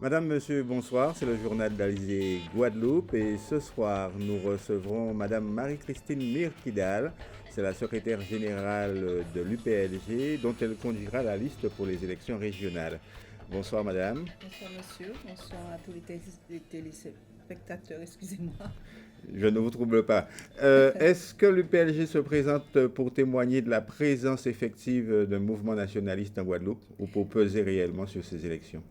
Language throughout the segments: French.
Madame, Monsieur, bonsoir. C'est le journal d'Alizé Guadeloupe et ce soir, nous recevrons Madame Marie-Christine Mirkidal. C'est la secrétaire générale de l'UPLG dont elle conduira la liste pour les élections régionales. Bonsoir Madame. Bonsoir monsieur, bonsoir à tous les téléspectateurs, excusez-moi. Je ne vous trouble pas. Est-ce que l'UPLG se présente pour témoigner de la présence effective d'un mouvement nationaliste en Guadeloupe ou pour peser réellement sur ces élections?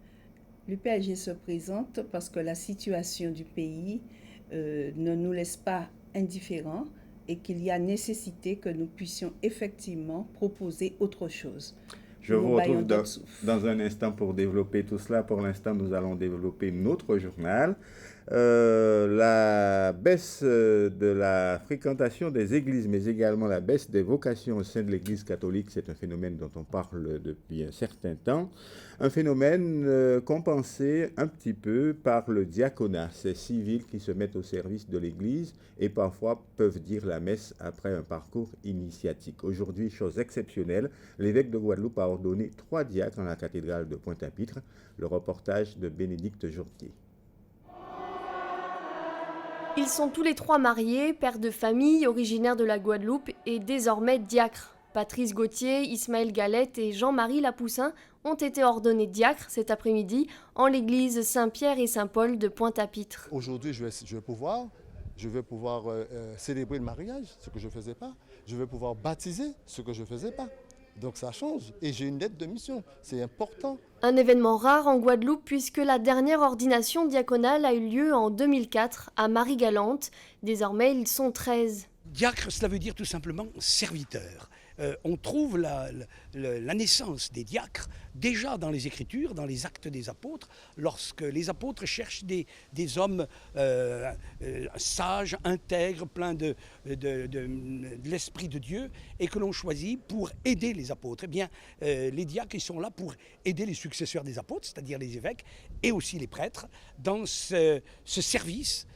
L'UPLG se présente parce que la situation du pays ne nous laisse pas indifférents et qu'il y a nécessité que nous puissions effectivement proposer autre chose. Je vous retrouve dans un instant pour développer tout cela. Pour l'instant, nous allons développer notre journal. La baisse de la fréquentation des églises, mais également la baisse des vocations au sein de l'Église catholique, c'est un phénomène dont on parle depuis un certain temps. Un phénomène compensé un petit peu par le diaconat, ces civils qui se mettent au service de l'Église et parfois peuvent dire la messe après un parcours initiatique. Aujourd'hui, chose exceptionnelle, l'évêque de Guadeloupe a ordonné 3 diacres dans la cathédrale de Pointe-à-Pitre. Le reportage de Bénédicte Jourtier. Ils sont tous les 3 mariés, pères de famille, originaires de la Guadeloupe et désormais diacres. Patrice Gauthier, Ismaël Galette et Jean-Marie Lapoussin ont été ordonnés diacres cet après-midi en l'église Saint-Pierre et Saint-Paul de Pointe-à-Pitre. Aujourd'hui, je vais pouvoir célébrer le mariage, ce que je ne faisais pas. Je vais pouvoir baptiser, ce que je ne faisais pas. Donc ça change et j'ai une lettre de mission, c'est important. Un événement rare en Guadeloupe puisque la dernière ordination diaconale a eu lieu en 2004 à Marie-Galante. Désormais, ils sont 13. Diacre, cela veut dire tout simplement serviteur. On trouve la naissance des diacres déjà dans les Écritures, dans les Actes des Apôtres, lorsque les apôtres cherchent des hommes sages, intègres, pleins de l'Esprit de Dieu, et que l'on choisit pour aider les apôtres. Eh bien, les diacres, ils sont là pour aider les successeurs des apôtres, c'est-à-dire les évêques, et aussi les prêtres, dans ce service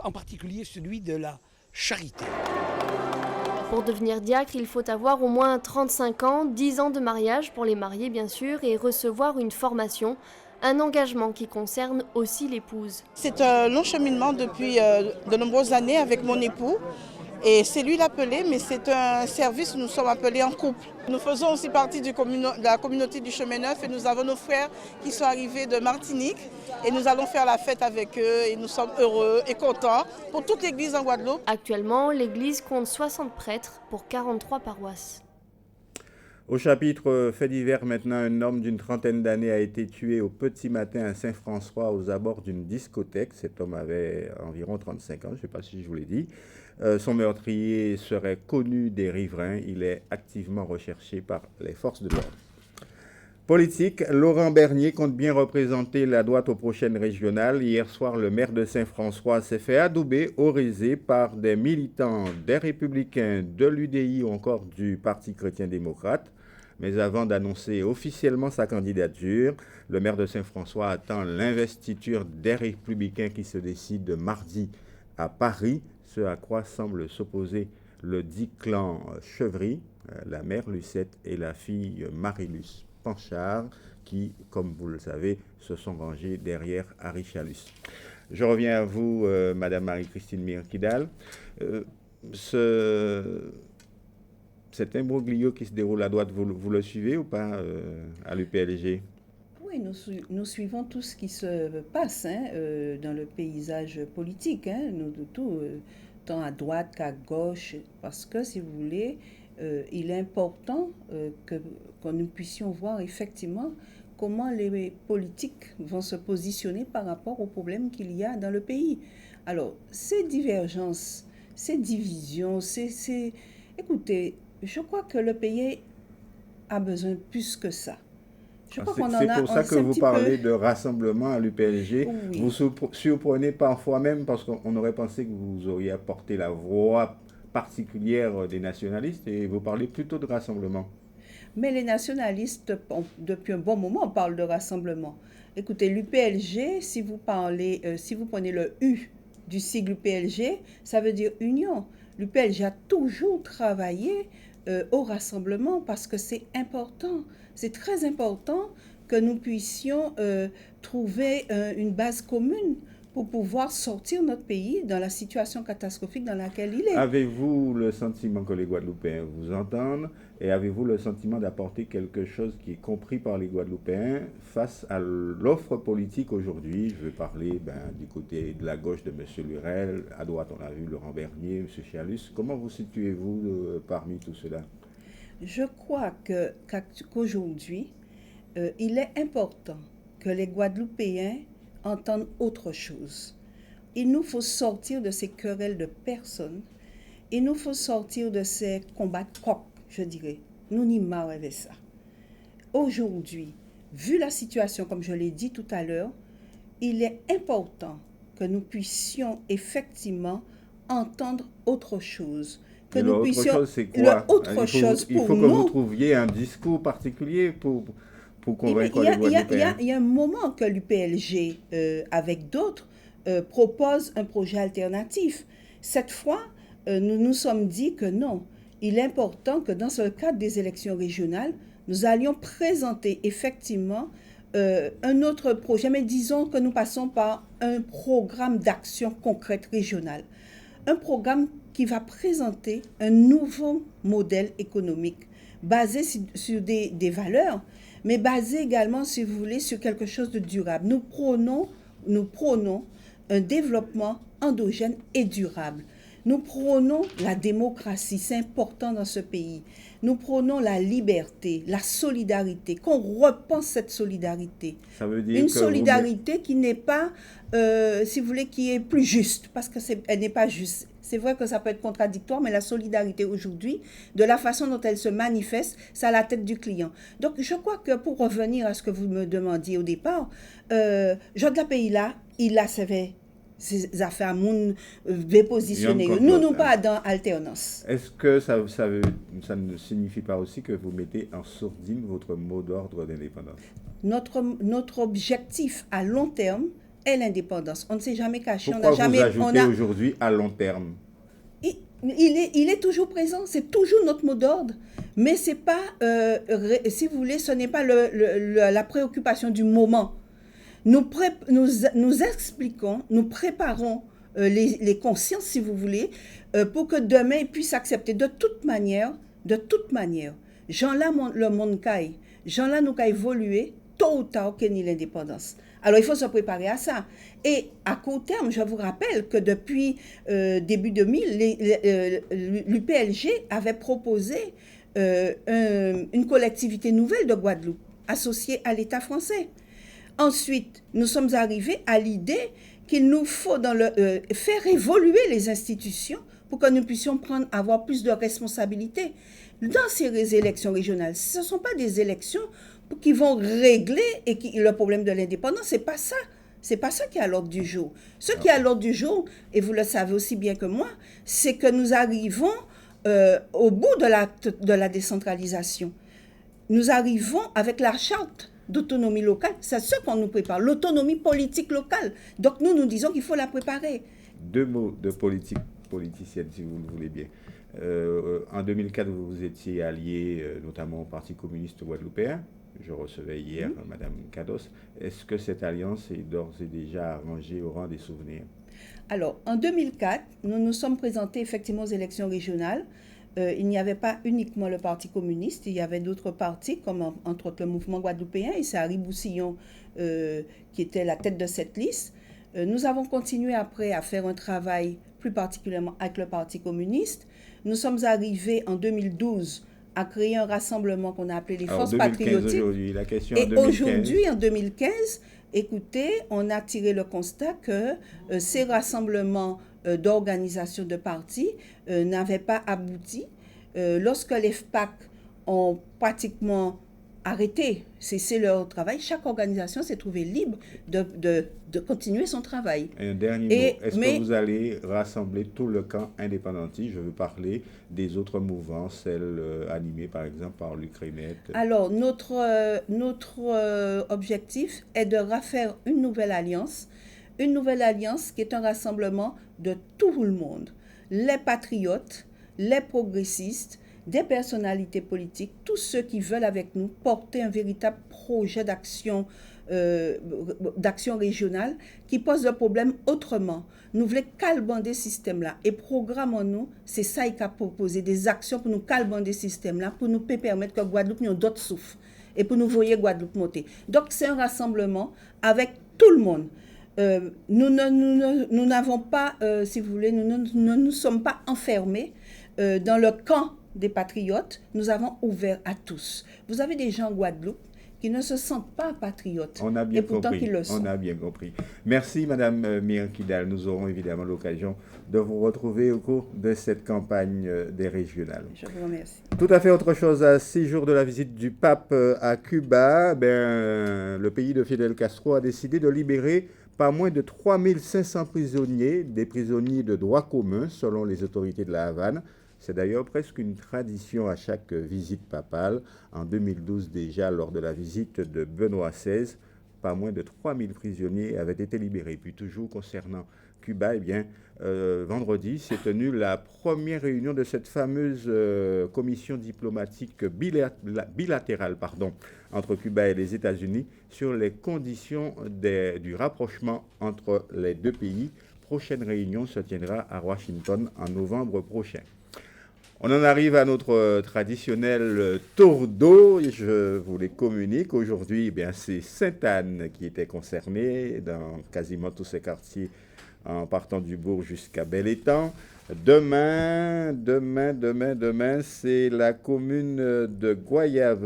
en particulier celui de la charité. Pour devenir diacre, il faut avoir au moins 35 ans, 10 ans de mariage pour les mariés bien sûr, et recevoir une formation, un engagement qui concerne aussi l'épouse. C'est un long cheminement depuis de nombreuses années avec mon époux. Et c'est lui l'appelé, mais c'est un service où nous sommes appelés en couple. Nous faisons aussi partie de la communauté du Chemin Neuf et nous avons nos frères qui sont arrivés de Martinique et nous allons faire la fête avec eux et nous sommes heureux et contents pour toute l'église en Guadeloupe. Actuellement, l'église compte 60 prêtres pour 43 paroisses. Au chapitre fait divers maintenant, un homme d'une trentaine d'années a été tué au petit matin à Saint-François aux abords d'une discothèque. Cet homme avait environ 35 ans, je ne sais pas si je vous l'ai dit. Son meurtrier serait connu des riverains. Il est activement recherché par les forces de l'ordre. Politique, Laurent Bernier compte bien représenter la droite aux prochaines régionales. Hier soir, le maire de Saint-François s'est fait adouber au Rézé par des militants des Républicains, de l'UDI ou encore du Parti chrétien-démocrate. Mais avant d'annoncer officiellement sa candidature, le maire de Saint-François attend l'investiture des Républicains qui se décide mardi à Paris, ce à quoi semble s'opposer le dit clan Chevry, la mère Lucette et la fille Marie-Luce Panchard, qui, comme vous le savez, se sont rangés derrière Harry Chalus. Je reviens à vous, Madame Marie-Christine Mirkidal. Cet imbroglio qui se déroule à droite, vous le suivez ou pas à l'UPLG? Oui, nous suivons tout ce qui se passe dans le paysage politique, tant à droite qu'à gauche, parce que, si vous voulez, il est important que nous puissions voir effectivement comment les politiques vont se positionner par rapport aux problèmes qu'il y a dans le pays. Alors, ces divergences, ces divisions, écoutez, je crois que le pays a besoin plus que ça. C'est pour ça que vous parlez de rassemblement à l'UPLG. Oui. Vous surprenez parfois même parce qu'on aurait pensé que vous auriez apporté la voix particulière des nationalistes et vous parlez plutôt de rassemblement. Mais les nationalistes, depuis un bon moment, parlent de rassemblement. Écoutez, l'UPLG, si vous prenez le U du sigle UPLG, ça veut dire union. L'UPLG a toujours travaillé au rassemblement parce que c'est important. C'est très important que nous puissions trouver une base commune pour pouvoir sortir notre pays dans la situation catastrophique dans laquelle il est. Avez-vous le sentiment que les Guadeloupéens vous entendent et avez-vous le sentiment d'apporter quelque chose qui est compris par les Guadeloupéens face à l'offre politique aujourd'hui? Je veux parler du côté de la gauche de M. Lurel, à droite on a vu Laurent Bernier, M. Chialus. Comment vous situez-vous parmi tout cela? Je crois qu'aujourd'hui, il est important que les Guadeloupéens entendent autre chose. Il nous faut sortir de ces querelles de personnes. Il nous faut sortir de ces combats de coq, je dirais. Nous n'y marre avec ça. Aujourd'hui, vu la situation, comme je l'ai dit tout à l'heure, il est important que nous puissions effectivement entendre autre chose. Que nous puissions... Autre chose, c'est quoi? Il faut que nous, vous trouviez un discours particulier pour convaincre les Guadeloupéens. Il y a un moment que l'UPLG, avec d'autres, propose un projet alternatif. Cette fois, nous nous sommes dit que non. Il est important que dans le cadre des élections régionales, nous allions présenter effectivement un autre projet, mais disons que nous passons par un programme d'action concrète régionale. Un programme qui va présenter un nouveau modèle économique basé sur des valeurs, mais basé également, si vous voulez, sur quelque chose de durable. Nous prônons un développement endogène et durable. Nous prônons la démocratie, c'est important dans ce pays. Nous prônons la liberté, la solidarité, qu'on repense cette solidarité. Ça veut dire une solidarité qui n'est pas, si vous voulez, qui est plus juste, parce qu'elle n'est pas juste. C'est vrai que ça peut être contradictoire, mais la solidarité aujourd'hui, de la façon dont elle se manifeste, c'est à la tête du client. Donc, je crois que pour revenir à ce que vous me demandiez au départ, Jean de la Pays là, il a ses affaires, moun dépositionnées. Nous pas dans alternance. Est-ce que ça ne signifie pas aussi que vous mettez en sourdine votre mot d'ordre d'indépendance? Notre objectif à long terme est l'indépendance. On ne s'est jamais caché. Pourquoi vous ajoutez aujourd'hui à long terme? Il est toujours présent, c'est toujours notre mot d'ordre, mais c'est pas, si vous voulez, ce n'est pas la préoccupation du moment. Nous expliquons, nous préparons les consciences, si vous voulez, pour que demain ils puissent accepter de toute manière, Jean-là le monde caille, Jean-là nous a évolué, tôt ou tard qu'il y ait l'indépendance. Alors il faut se préparer à ça. Et à court terme, je vous rappelle que depuis début 2000, l'UPLG avait proposé une collectivité nouvelle de Guadeloupe, associée à l'État français. Ensuite, nous sommes arrivés à l'idée qu'il nous faut faire évoluer les institutions pour que nous puissions avoir plus de responsabilités. Dans ces élections régionales, ce ne sont pas des élections qui vont régler le problème de l'indépendance. C'est pas ça. C'est pas ça qui est à l'ordre du jour. Ce qui est à l'ordre du jour, et vous le savez aussi bien que moi, c'est que nous arrivons au bout de la décentralisation. Nous arrivons avec la charte d'autonomie locale. C'est ce qu'on nous prépare, l'autonomie politique locale. Donc nous disons qu'il faut la préparer. Deux mots de politique politicienne, si vous le voulez bien. En 2004, vous étiez allié notamment au Parti communiste guadeloupéen. Je recevais hier Mme Cados. Est-ce que cette alliance est d'ores et déjà arrangée au rang des souvenirs? Alors, en 2004, nous nous sommes présentés effectivement aux élections régionales. Il n'y avait pas uniquement le Parti communiste, il y avait d'autres partis, comme entre autres le mouvement guadeloupéen, et c'est Harry Boussillon qui était la tête de cette liste. Nous avons continué après à faire un travail plus particulièrement avec le Parti communiste. Nous sommes arrivés en 2012 à créer un rassemblement qu'on a appelé les Forces patriotiques. Aujourd'hui, en 2015, écoutez, on a tiré le constat que ces rassemblements d'organisations de partis n'avaient pas abouti. Lorsque les FPAC ont pratiquement arrêté, cessé leur travail, chaque organisation s'est trouvée libre de continuer son travail. Et un dernier mot, est-ce que vous allez rassembler tout le camp indépendantiste? Je veux parler des autres mouvements, celles animées par exemple par l'Ukrainette. Alors, notre objectif est de refaire une nouvelle alliance qui est un rassemblement de tout le monde. Les patriotes, les progressistes, des personnalités politiques, tous ceux qui veulent avec nous porter un véritable projet d'action régionale qui pose le problème autrement. Nous voulons calbander ce système-là et programmons-nous, c'est ça qu'il a proposé, des actions pour nous calbander ce système-là, pour nous permettre que Guadeloupe ait d'autres souffles et pour nous voyer Guadeloupe monter. Donc c'est un rassemblement avec tout le monde. Nous n'avons pas, si vous voulez, nous ne nous sommes pas enfermés dans le camp des patriotes. Nous avons ouvert à tous. Vous avez des gens en Guadeloupe qui ne se sentent pas patriotes. On a bien et pourtant compris. Qu'ils le sont. On a bien compris. Merci Madame Myriam Kidal. Nous aurons évidemment l'occasion de vous retrouver au cours de cette campagne des régionales. Je vous remercie. Tout à fait autre chose. À 6 jours de la visite du pape à Cuba, le pays de Fidel Castro a décidé de libérer pas moins de 3500 prisonniers, des prisonniers de droit commun selon les autorités de la Havane. C'est d'ailleurs presque une tradition à chaque visite papale. En 2012 déjà, lors de la visite de Benoît XVI, pas moins de 3000 prisonniers avaient été libérés. Puis toujours concernant Cuba, vendredi s'est tenue la première réunion de cette fameuse commission diplomatique bilatérale entre Cuba et les États-Unis sur les conditions du rapprochement entre les deux pays. Prochaine réunion se tiendra à Washington en novembre prochain. On en arrive à notre traditionnel tour d'eau. Je vous les communique. Aujourd'hui, c'est Sainte-Anne qui était concernée dans quasiment tous ces quartiers en partant du bourg jusqu'à Bel-Étang. Demain, c'est la commune de Goyave.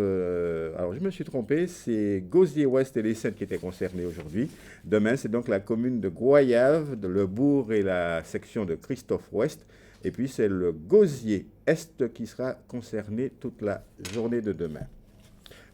Alors, je me suis trompé, c'est Gosier-Ouest et les Saintes qui étaient concernés aujourd'hui. Demain, c'est donc la commune de Goyave, le bourg et la section de Christophe-Ouest. Et puis, c'est le Gosier-Est qui sera concerné toute la journée de demain.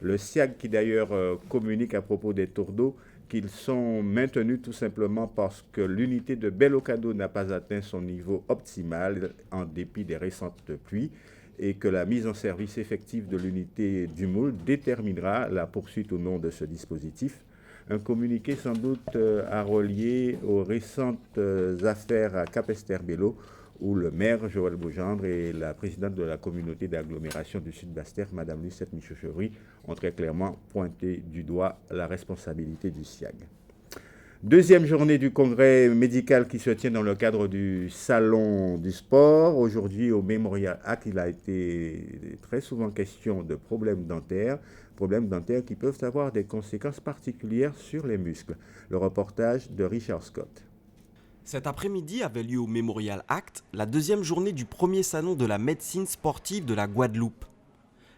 Le SIAG qui d'ailleurs communique à propos des tours d'eau qu'ils sont maintenus tout simplement parce que l'unité de Bel-Ocado n'a pas atteint son niveau optimal en dépit des récentes pluies et que la mise en service effective de l'unité du Moule déterminera la poursuite ou non de ce dispositif. Un communiqué sans doute à relier aux récentes affaires à Capesterre-Belo où le maire Joël Beaugendre et la présidente de la communauté d'agglomération du Sud-Bastère, Mme Lucette Michaud-Chevry, ont très clairement pointé du doigt la responsabilité du SIAG. Deuxième journée du congrès médical qui se tient dans le cadre du Salon du sport. Aujourd'hui, au Memorial Act, il a été très souvent question de problèmes dentaires qui peuvent avoir des conséquences particulières sur les muscles. Le reportage de Richard Scott. Cet après-midi avait lieu au Memorial Act la deuxième journée du premier salon de la médecine sportive de la Guadeloupe.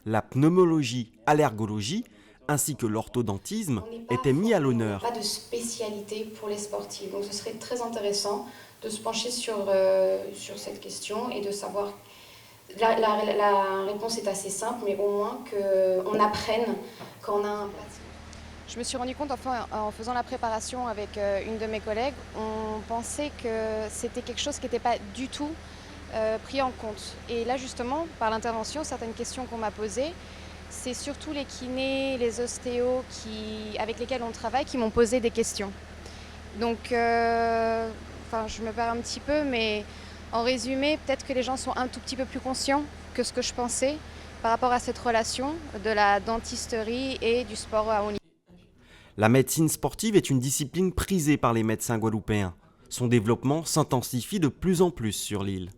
La pneumologie, allergologie ainsi que l'orthodontisme étaient mis à l'honneur. Pas de spécialité pour les sportifs, donc ce serait très intéressant de se pencher sur cette question et de savoir. La réponse est assez simple, mais au moins qu'on apprenne quand on a un patient. Je me suis rendu compte en faisant la préparation avec une de mes collègues, on pensait que c'était quelque chose qui n'était pas du tout pris en compte. Et là justement, par l'intervention, certaines questions qu'on m'a posées, c'est surtout les kinés, les ostéos avec lesquels on travaille qui m'ont posé des questions. Donc, je me perds un petit peu, mais en résumé, peut-être que les gens sont un tout petit peu plus conscients que ce que je pensais par rapport à cette relation de la dentisterie et du sport à haut niveau. La médecine sportive est une discipline prisée par les médecins guadeloupéens. Son développement s'intensifie de plus en plus sur l'île.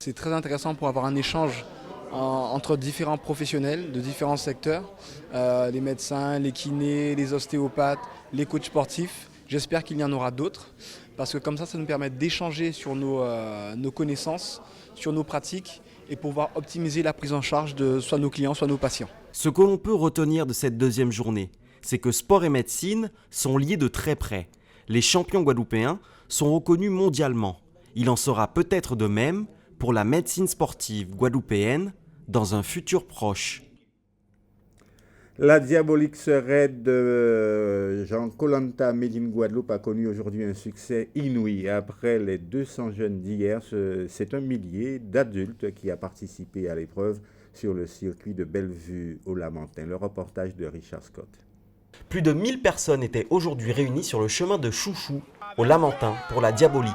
C'est très intéressant pour avoir un échange entre différents professionnels de différents secteurs, les médecins, les kinés, les ostéopathes, les coachs sportifs. J'espère qu'il y en aura d'autres, parce que comme ça nous permet d'échanger sur nos connaissances, sur nos pratiques et pouvoir optimiser la prise en charge de soit nos clients, soit nos patients. Ce que l'on peut retenir de cette deuxième journée, c'est que sport et médecine sont liés de très près. Les champions guadeloupéens sont reconnus mondialement. Il en sera peut-être de même pour la médecine sportive guadeloupéenne dans un futur proche. La diabolique sœurette de Jean Colanta Made in Guadeloupe a connu aujourd'hui un succès inouï. Après les 200 jeunes d'hier, c'est un millier d'adultes qui a participé à l'épreuve sur le circuit de Bellevue au Lamentin. Le reportage de Richard Scott. Plus de 1000 personnes étaient aujourd'hui réunies sur le chemin de Chouchou, au Lamentin, pour la diabolique,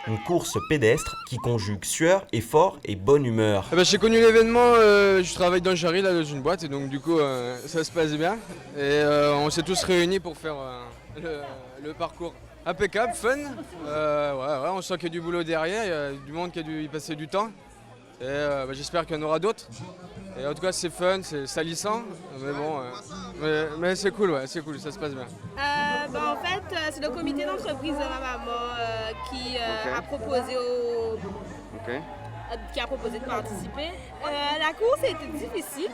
une course pédestre qui conjugue sueur, effort et bonne humeur. J'ai connu l'événement, je travaille dans Jarry, là, dans une boîte, et donc du coup ça se passe bien. Et on s'est tous réunis pour faire le parcours. Impeccable, fun, on sent qu'il y a du boulot derrière, il y a du monde qui a dû y passer du temps. Et j'espère qu'il y en aura d'autres. Et en tout cas c'est fun, c'est salissant, mais bon, mais c'est cool, c'est cool, ça se passe bien. En fait, c'est le comité d'entreprise de ma maman qui a proposé de participer. La course a été difficile,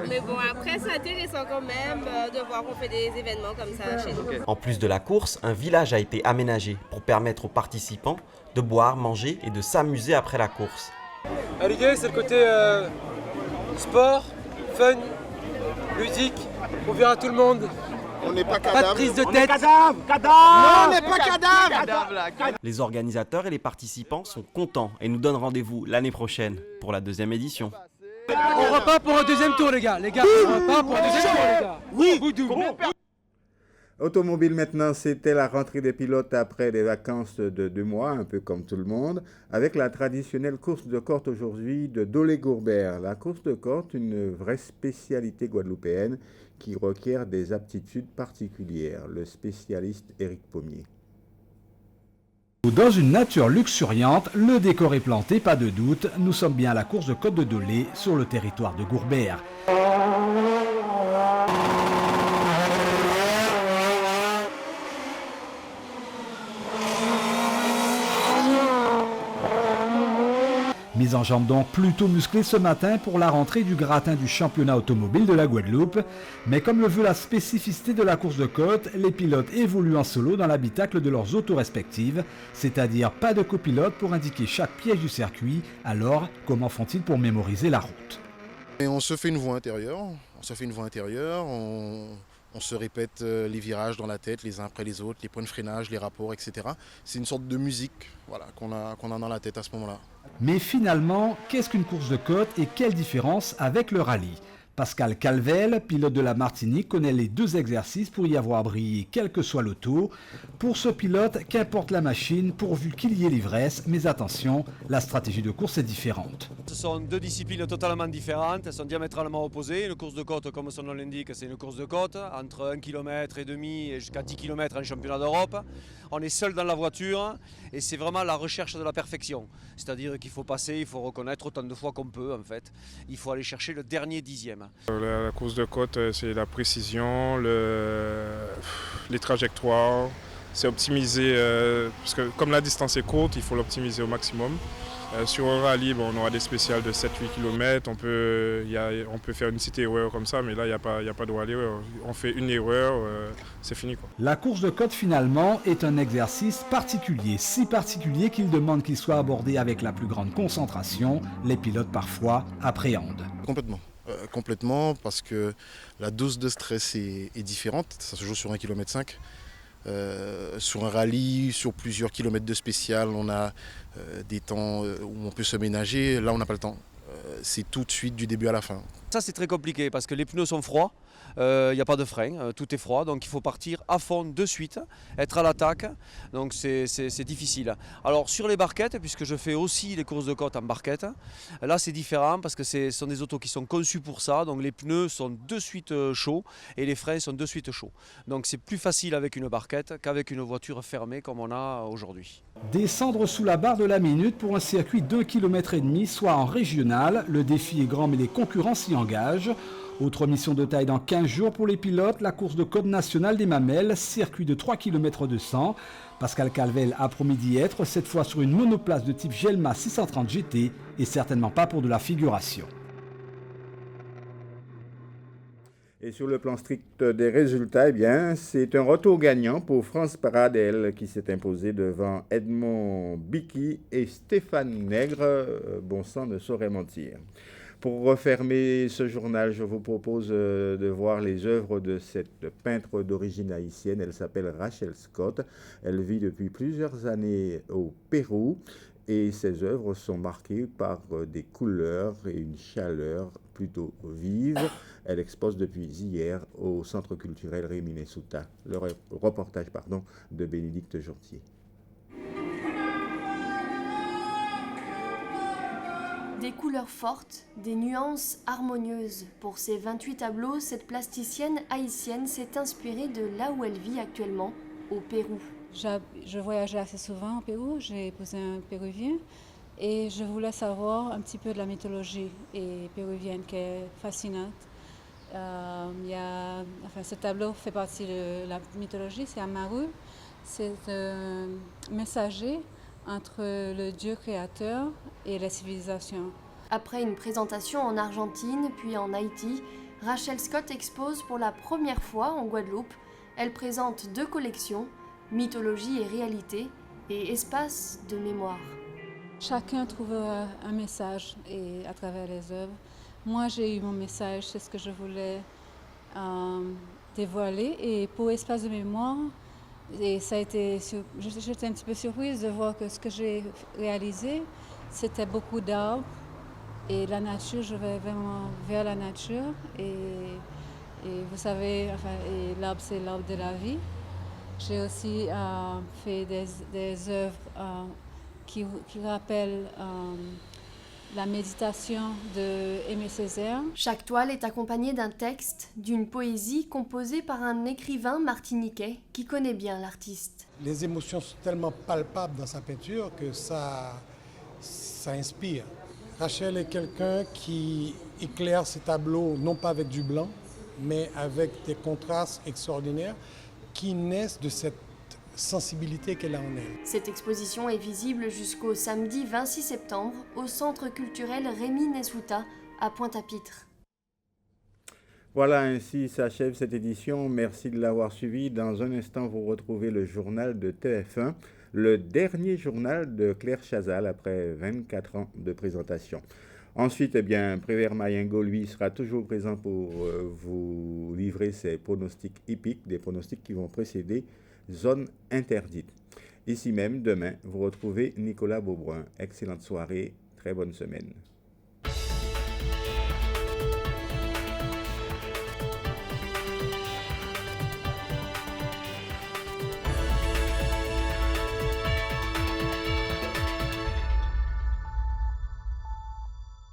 mais bon, après c'est intéressant quand même de voir qu'on fait des événements comme ça chez nous. En plus de la course, un village a été aménagé pour permettre aux participants de boire, manger et de s'amuser après la course. L'idée c'est le côté sport, fun, ludique, on verra tout le monde. On n'est pas Pas de prise de tête. Non, on n'est pas cadavre. Les organisateurs et les participants sont contents et nous donnent rendez-vous l'année prochaine pour la 2e édition. On repart pour un deuxième tour les gars, on repart pour un deuxième tour les gars. Oui. Automobile maintenant, c'était la rentrée des pilotes après des vacances de 2 mois, un peu comme tout le monde, avec la traditionnelle course de côte aujourd'hui de Dole-Gourbert. La course de côte, une vraie spécialité guadeloupéenne qui requiert des aptitudes particulières. Le spécialiste Éric Pommier. Dans une nature luxuriante, le décor est planté, pas de doute. Nous sommes bien à la course de côte de Dolé, sur le territoire de Gourbert. Mise en jambe donc plutôt musclée ce matin pour la rentrée du gratin du championnat automobile de la Guadeloupe. Mais comme le veut la spécificité de la course de côte, les pilotes évoluent en solo dans l'habitacle de leurs autos respectives, c'est-à-dire pas de copilote pour indiquer chaque piège du circuit. Alors, comment font-ils pour mémoriser la route? Et on se fait une voie intérieure, on se répète les virages dans la tête les uns après les autres, les points de freinage, les rapports, etc. C'est une sorte de musique qu'on a dans la tête à ce moment-là. Mais finalement, qu'est-ce qu'une course de côte et quelle différence avec le rallye? Pascal Calvel, pilote de la Martinique, connaît les 2 exercices pour y avoir brillé quel que soit l'auto. Pour ce pilote, qu'importe la machine, pourvu qu'il y ait l'ivresse, mais attention, la stratégie de course est différente. Ce sont 2 disciplines totalement différentes, elles sont diamétralement opposées. Une course de côte, comme son nom l'indique, c'est une course de côte, entre 1,5 km et jusqu'à 10 km en championnat d'Europe. On est seul dans la voiture et c'est vraiment la recherche de la perfection. C'est-à-dire qu'il faut passer, il faut reconnaître autant de fois qu'on peut en fait. Il faut aller chercher le dernier dixième. La course de côte, c'est la précision, les trajectoires, c'est optimiser, parce que comme la distance est courte, il faut l'optimiser au maximum. Sur un rallye, on aura des spéciales de 7-8 km, on peut faire une petite erreur comme ça, mais là, il n'y a pas de droit à l'erreur. On fait une erreur, c'est fini, quoi. La course de côte, finalement, est un exercice particulier, si particulier qu'il demande qu'il soit abordé avec la plus grande concentration. Les pilotes, parfois, appréhendent. Complètement, parce que la dose de stress est différente, ça se joue sur 1,5 km. Sur un rallye, sur plusieurs kilomètres de spécial, on a des temps où on peut se ménager. Là, on n'a pas le temps. C'est tout de suite du début à la fin. Ça, c'est très compliqué parce que les pneus sont froids. Il n'y a pas de frein, tout est froid, donc il faut partir à fond de suite, être à l'attaque, donc c'est difficile. Alors sur les barquettes, puisque je fais aussi les courses de côte en barquette, là c'est différent parce que ce sont des autos qui sont conçues pour ça, donc les pneus sont de suite chauds et les freins sont de suite chauds. Donc c'est plus facile avec une barquette qu'avec une voiture fermée comme on a aujourd'hui. Descendre sous la barre de la minute pour un circuit d'1,5 km, soit en régional, le défi est grand mais les concurrents s'y engagent. Autre mission de taille dans 15 jours pour les pilotes, la course de côte nationale des Mamelles, circuit de 3 km 200. Pascal Calvel a promis d'y être, cette fois sur une monoplace de type Gelma 630 GT et certainement pas pour de la figuration. Et sur le plan strict des résultats, c'est un retour gagnant pour France Paradel qui s'est imposé devant Edmond Bicky et Stéphane Nègre. Bon sang ne saurait mentir. Pour refermer ce journal, je vous propose de voir les œuvres de cette peintre d'origine haïtienne. Elle s'appelle Rachel Scott. Elle vit depuis plusieurs années au Pérou et ses œuvres sont marquées par des couleurs et une chaleur plutôt vive. Elle expose depuis hier au Centre culturel Réminé-Souta. Le reportage de Bénédicte Jontier. Des couleurs fortes, des nuances harmonieuses. Pour ses 28 tableaux, cette plasticienne haïtienne s'est inspirée de là où elle vit actuellement, au Pérou. Je voyageais assez souvent au Pérou, j'ai épousé un Péruvien et je voulais savoir un petit peu de la mythologie péruvienne qui est fascinante. Ce tableau fait partie de la mythologie, c'est Amaru, c'est un messager entre le Dieu créateur et la civilisation. Après une présentation en Argentine puis en Haïti, Rachel Scott expose pour la première fois en Guadeloupe. Elle présente 2 collections, Mythologie et réalité et Espace de mémoire. Chacun trouve un message à travers les œuvres. Moi, j'ai eu mon message, c'est ce que je voulais dévoiler. Et pour Espace de mémoire, j'étais un petit peu surprise de voir que ce que j'ai réalisé, c'était beaucoup d'arbres et la nature. Je vais vraiment vers la nature. Et vous savez, l'arbre, c'est l'arbre de la vie. J'ai aussi fait des œuvres qui rappellent la méditation de Aimé Césaire. Chaque toile est accompagnée d'un texte, d'une poésie composée par un écrivain martiniquais qui connaît bien l'artiste. Les émotions sont tellement palpables dans sa peinture que ça inspire. Rachel est quelqu'un qui éclaire ses tableaux non pas avec du blanc, mais avec des contrastes extraordinaires qui naissent de cette sensibilité qu'elle a en elle. Cette exposition est visible jusqu'au samedi 26 septembre au Centre culturel Rémy Nessouta à Pointe-à-Pitre. Voilà, ainsi s'achève cette édition. Merci de l'avoir suivi. Dans un instant, vous retrouvez le journal de TF1, le dernier journal de Claire Chazal après 24 ans de présentation. Ensuite, Prévert Mayengo, lui, sera toujours présent pour vous livrer ses pronostics hippiques, des pronostics qui vont précéder Zone interdite. Ici même, demain, vous retrouvez Nicolas Beaubrun. Excellente soirée, très bonne semaine.